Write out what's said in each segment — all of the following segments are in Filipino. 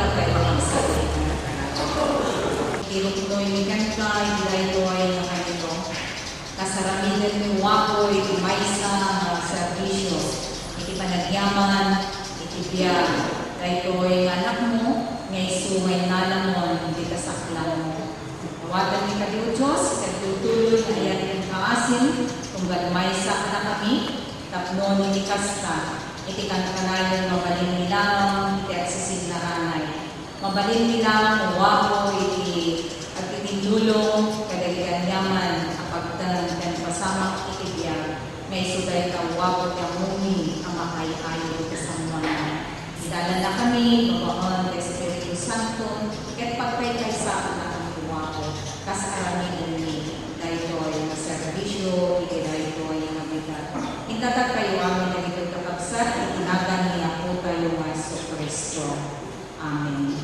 magkakay makapsalit na kirot no yung kankay, dahil na kanito. Kasaramihan ni wakoy, maysa, servisyo, iti panagyaman, iti biya. Dahil yung anak mo, ngay sumay nalamon, hindi kasaklan mo. Tawatan ni Kadiyo Diyos, kagtutuloy na ayan yung kaasin, kung maysa na kami, tapno ni kasta, iti kanayon mabalin nilang, iti aksisin na ranay. Mabalin nilang, wapo, iti at itinulong, kadalian yaman, kapagtan, kan pasamang itibiyag, may sugay ka wapo ka mumi, ang makay-ayo kasamuan. Idala na kami, mabaon, kay Espiritu Santo, ket pagpay sa anak ng wapo, kasaramin ni, dahil na servisyo, iti dahil na bigat. Intatag kayo amin na ito kakabsat, itinagan niya po kayo nga sa Kristo. Amen.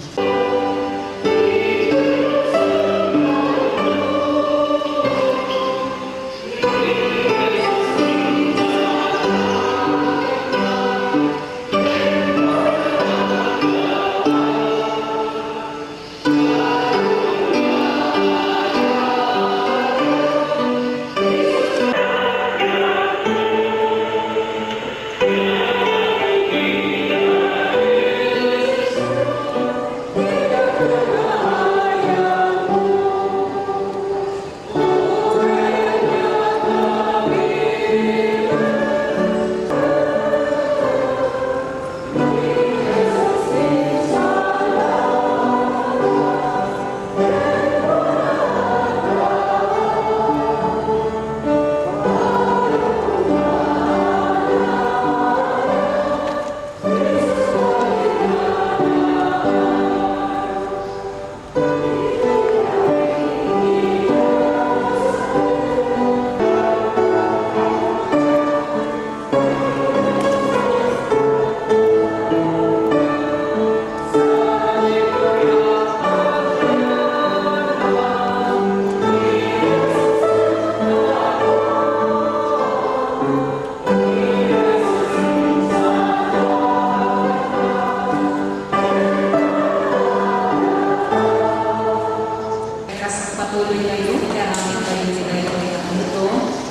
Patuloy kayo, karamin kayo nila yung ito,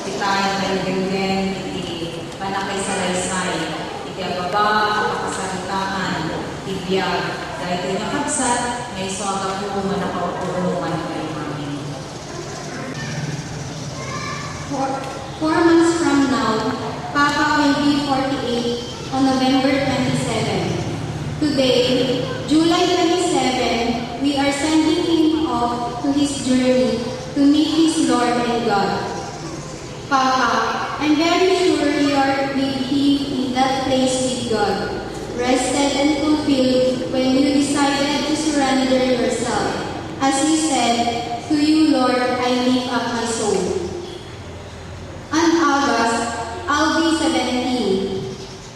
itayin kayo ganyan, iti panakay sa laysay, iti ababa, kapakasalitaan, ibiyag, dahil kayo nakabsat, may soga po manakaupulungan kayo namin. 4 months from now, Papa will be 48 on November 27. Today, July 27, we are sending him off to his journey to meet his Lord and God. Papa, I'm very sure you are with him in that place with God, rested and fulfilled when you decided to surrender yourself. As you said, to you, Lord, I lift up my soul. On August, I'll be 17.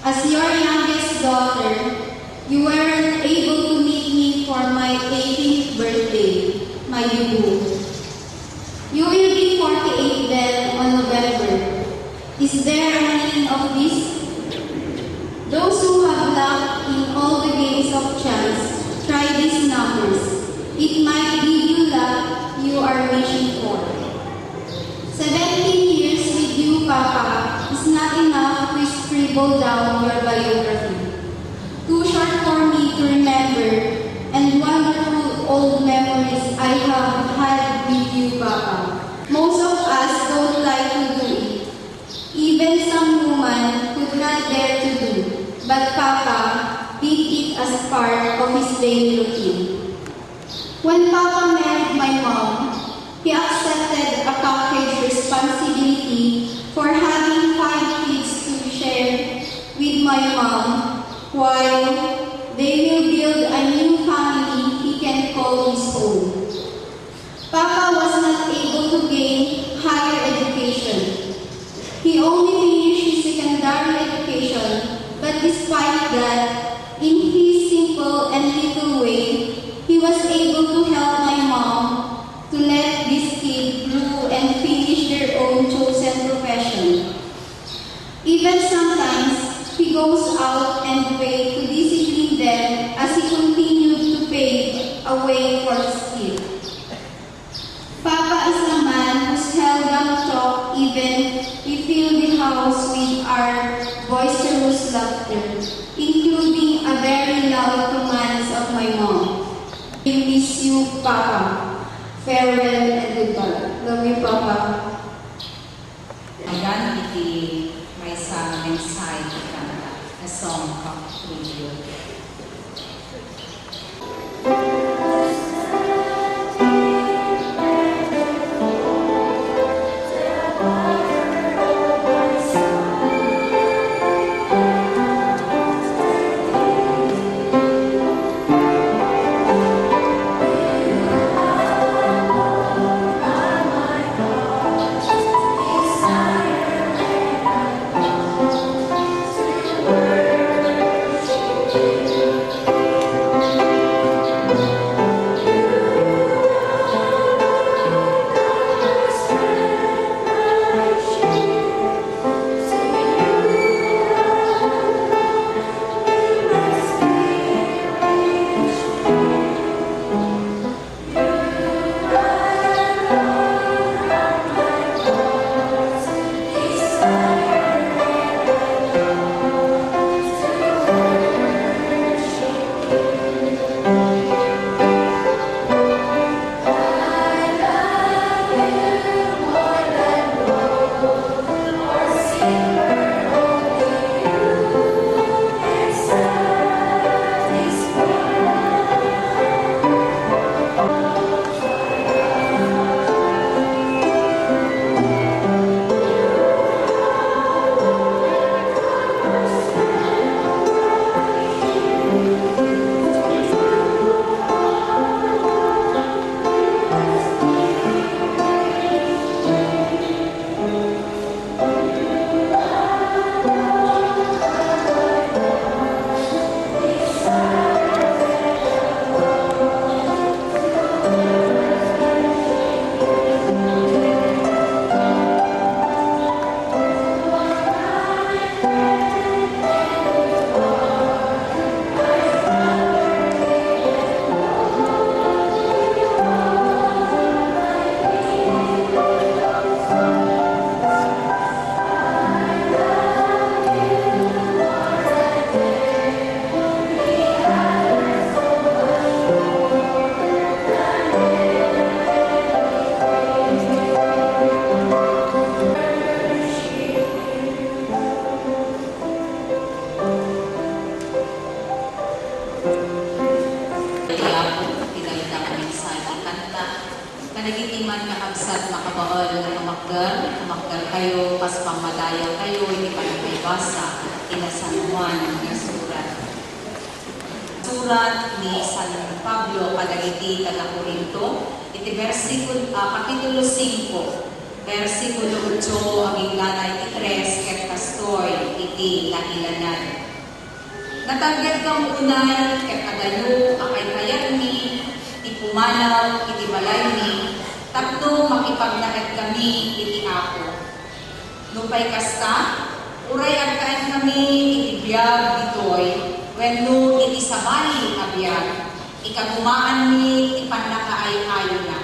As your youngest daughter, you weren't able to meet me for my 18th birthday, my debut. You will be 48 then on November. Is there a meaning of this? Those who have luck in all the games of chance, try these numbers. It might give you luck you are wishing for. 17 years with you, Papa, is not enough to scribble down your biography. Too short for me to remember, and wonderful old memories I have had with you, Papa. Most of us don't like to do it. Even some women could not dare to do, but Papa did it as part of his daily routine. When Papa married my mom, he accepted a package responsibility for having 5 kids to share with my mom, while they will build a new family he can call his own. Papa was not able to gain higher education. He only finished his secondary education, but despite that, in his simple and little way, he was able to help my mom to let this kid grow and finish their own chosen profession. Even sometimes, he goes out and way to discipline them as he continued to away for sleep. Papa is a man who seldom talk, even we fill the house with our boisterous laughter, including a very loud commands of my mom. We miss you, Papa. Farewell and goodbye. Love you, Papa. Ayan, iti may sa mensahe ikanta, a song of tribute. Kanagitiman kakabsat makabaol ng umakgal kayo, pas pangmadaya kayo, hindi pa nagbibasa, ina San Juan ng surat. Surat ni San Pablo, kadagiti taga Corinto, iti kapitulo 5, versikulo 8, ang inglanay 3, ket kastoy, iti nailanan. Natagyan kang unay, ket kadayo, akay kayan ni, pumanaw, iti balay ni, tapno makipagnaet kami, iti ako. Nupay kasta, uray agkaan kami, iti biyag ditoy, wenno iti sabali a biyag, ikagumaan mi, iti panakaay-ayo na.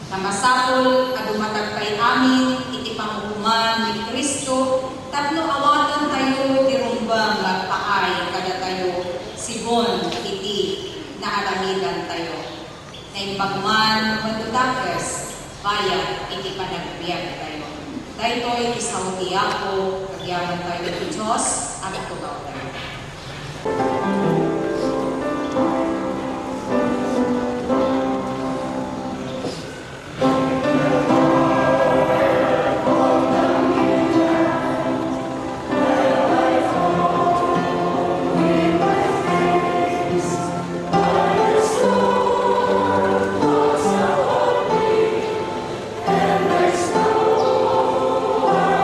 Namasapol, adumatagpay amin, iti panghukuman ni Kristo, tapno awatan tayo, tirumbang lagpaay, kada tayo, sibon, iti naaramidan tayo. Pagman, matutapos, kaya iti panagbiyak tayo. Dahil ito'y isaw ako, kagyaman tayo ng Diyos, at itugaw tayo.